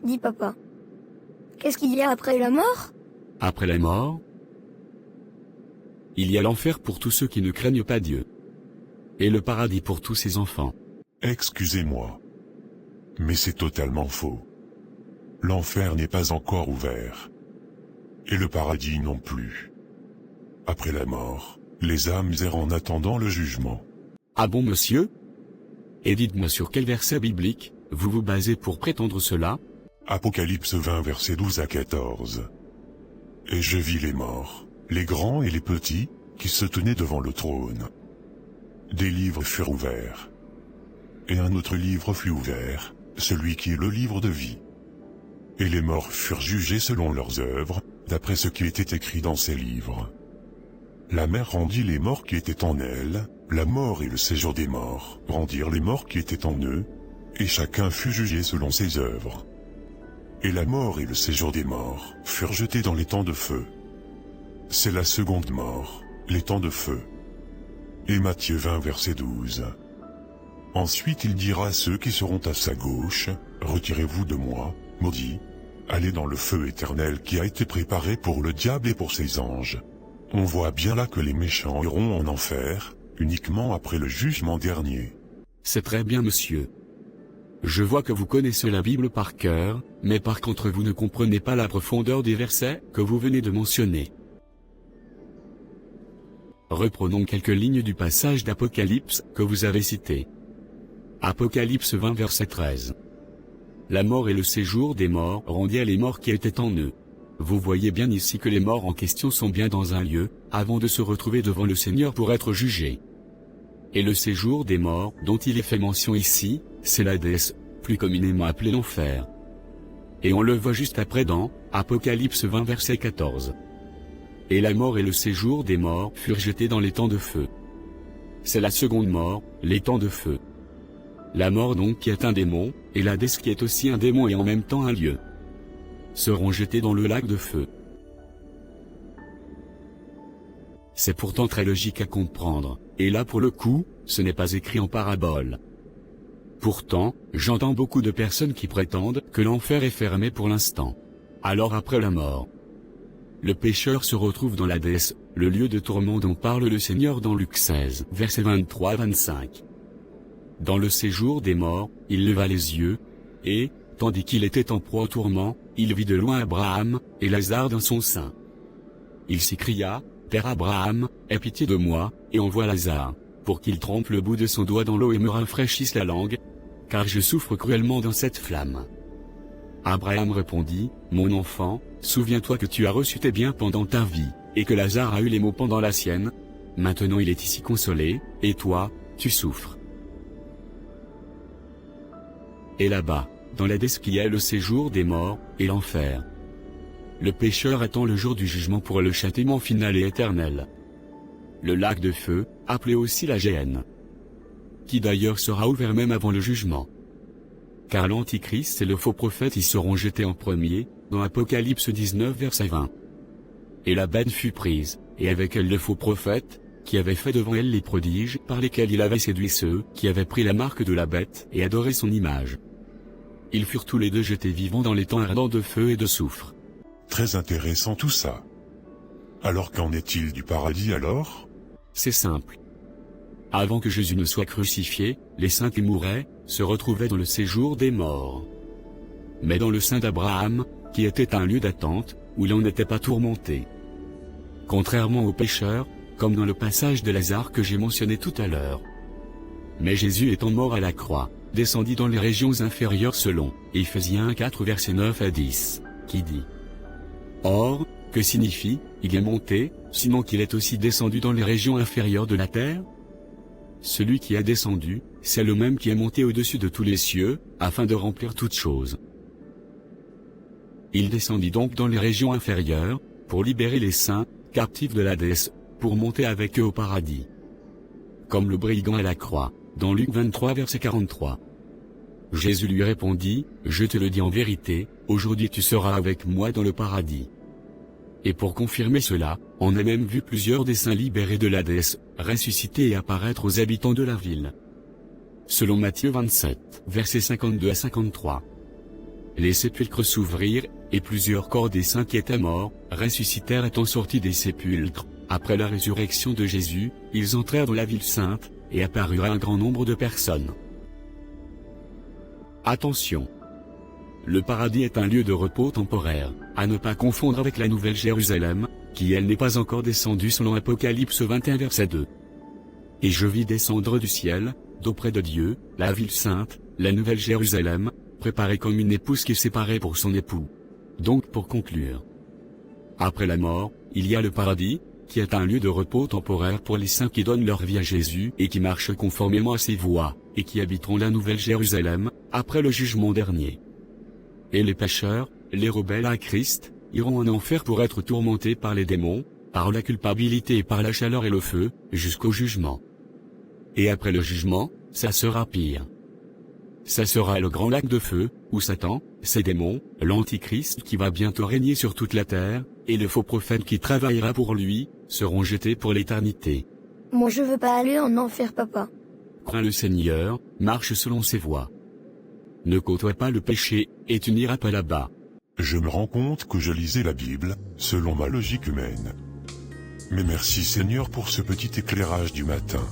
dit papa. Qu'est-ce qu'il y a après la mort? Après la mort, il y a l'enfer pour tous ceux qui ne craignent pas Dieu. Et le paradis pour tous ses enfants. Excusez-moi. Mais c'est totalement faux. L'enfer n'est pas encore ouvert. Et le paradis non plus. Après la mort, les âmes errent en attendant le jugement. Ah bon, monsieur? Et dites-moi sur quel verset biblique vous vous basez pour prétendre cela? Apocalypse 20 versets 12 à 14. Et je vis les morts, les grands et les petits, qui se tenaient devant le trône. Des livres furent ouverts. Et un autre livre fut ouvert, celui qui est le livre de vie. Et les morts furent jugés selon leurs œuvres, d'après ce qui était écrit dans ces livres. La mer rendit les morts qui étaient en elle, la mort et le séjour des morts rendirent les morts qui étaient en eux, et chacun fut jugé selon ses œuvres. Et la mort et le séjour des morts furent jetés dans les temps de feu. C'est la seconde mort, les temps de feu. Et Matthieu 20 verset 12. Ensuite il dira à ceux qui seront à sa gauche, retirez-vous de moi, maudits, allez dans le feu éternel qui a été préparé pour le diable et pour ses anges. On voit bien là que les méchants iront en enfer, uniquement après le jugement dernier. C'est très bien, monsieur. Je vois que vous connaissez la Bible par cœur, mais par contre vous ne comprenez pas la profondeur des versets que vous venez de mentionner. Reprenons quelques lignes du passage d'Apocalypse que vous avez cité. Apocalypse 20 verset 13. La mort et le séjour des morts rendirent les morts qui étaient en eux. Vous voyez bien ici que les morts en question sont bien dans un lieu, avant de se retrouver devant le Seigneur pour être jugés. Et le séjour des morts, dont il est fait mention ici, c'est l'Hadès, plus communément appelé l'enfer. Et on le voit juste après dans Apocalypse 20 verset 14. Et la mort et le séjour des morts furent jetés dans les temps de feu. C'est la seconde mort, les temps de feu. La mort donc qui est un démon, et l'Hadès qui est aussi un démon et en même temps un lieu, seront jetés dans le lac de feu. C'est pourtant très logique à comprendre, et là pour le coup, ce n'est pas écrit en parabole. Pourtant, j'entends beaucoup de personnes qui prétendent que l'enfer est fermé pour l'instant. Alors après la mort, le pécheur se retrouve dans l'Hadès, le lieu de tourment dont parle le Seigneur dans Luc 16, versets 23-25. Dans le séjour des morts, il leva les yeux, et, tandis qu'il était en proie au tourment, il vit de loin Abraham, et Lazare dans son sein. Il s'écria, « Père Abraham, aie pitié de moi, et envoie Lazare, pour qu'il trempe le bout de son doigt dans l'eau et me rafraîchisse la langue, car je souffre cruellement dans cette flamme. » Abraham répondit, « Mon enfant, souviens-toi que tu as reçu tes biens pendant ta vie, et que Lazare a eu les maux pendant la sienne. Maintenant il est ici consolé, et toi, tu souffres. » Et là-bas, dans l'Hadès qui est le séjour des morts, et l'enfer, le pécheur attend le jour du jugement pour le châtiment final et éternel. Le lac de feu, appelé aussi la Géhenne, qui d'ailleurs sera ouvert même avant le jugement. Car l'Antichrist et le faux prophète y seront jetés en premier, dans Apocalypse 19 verset 20. Et la bête fut prise, et avec elle le faux prophète, qui avait fait devant elle les prodiges par lesquels il avait séduit ceux qui avaient pris la marque de la bête et adoré son image. Ils furent tous les deux jetés vivants dans les temps ardents de feu et de soufre. Très intéressant tout ça. Alors qu'en est-il du paradis alors? C'est simple. Avant que Jésus ne soit crucifié, les saints qui mouraient, se retrouvaient dans le séjour des morts. Mais dans le sein d'Abraham, qui était un lieu d'attente, où l'on n'était pas tourmenté. Contrairement aux pécheurs, comme dans le passage de Lazare que j'ai mentionné tout à l'heure. Mais Jésus étant mort à la croix, descendit dans les régions inférieures selon Éphésiens 4 versets 9 à 10, qui dit: Or, que signifie, il est monté, sinon qu'il est aussi descendu dans les régions inférieures de la terre? Celui qui a descendu, c'est le même qui est monté au-dessus de tous les cieux, afin de remplir toutes choses. Il descendit donc dans les régions inférieures, pour libérer les saints, captifs de l'Hadès, pour monter avec eux au paradis. Comme le brigand à la croix, dans Luc 23 verset 43. Jésus lui répondit, « Je te le dis en vérité, aujourd'hui tu seras avec moi dans le paradis. » Et pour confirmer cela, on a même vu plusieurs des saints libérés de l'Hadès, ressusciter et apparaître aux habitants de la ville. Selon Matthieu 27, versets 52 à 53. les sépulcres s'ouvrirent, et plusieurs corps des saints qui étaient morts, ressuscitèrent étant sortis des sépulcres. Après la résurrection de Jésus, ils entrèrent dans la ville sainte, et apparurent à un grand nombre de personnes. Attention! Le paradis est un lieu de repos temporaire, à ne pas confondre avec la Nouvelle Jérusalem, qui elle n'est pas encore descendue selon Apocalypse 21 verset 2. Et je vis descendre du ciel, d'auprès de Dieu, la ville sainte, la Nouvelle Jérusalem, préparée comme une épouse qui est séparée pour son époux. Donc pour conclure, après la mort, il y a le paradis, qui est un lieu de repos temporaire pour les saints qui donnent leur vie à Jésus et qui marchent conformément à ses voies, et qui habiteront la Nouvelle Jérusalem, après le jugement dernier. Et les pécheurs, les rebelles à Christ, iront en enfer pour être tourmentés par les démons, par la culpabilité et par la chaleur et le feu, jusqu'au jugement. Et après le jugement, ça sera pire. Ça sera le grand lac de feu, où Satan, ses démons, l'Antichrist qui va bientôt régner sur toute la terre, et le faux prophète qui travaillera pour lui, seront jetés pour l'éternité. Moi je veux pas aller en enfer, papa. Crains le Seigneur, marche selon ses voies. Ne côtoie pas le péché, et tu n'iras pas là-bas. Je me rends compte que je lisais la Bible, selon ma logique humaine. Mais merci Seigneur pour ce petit éclairage du matin.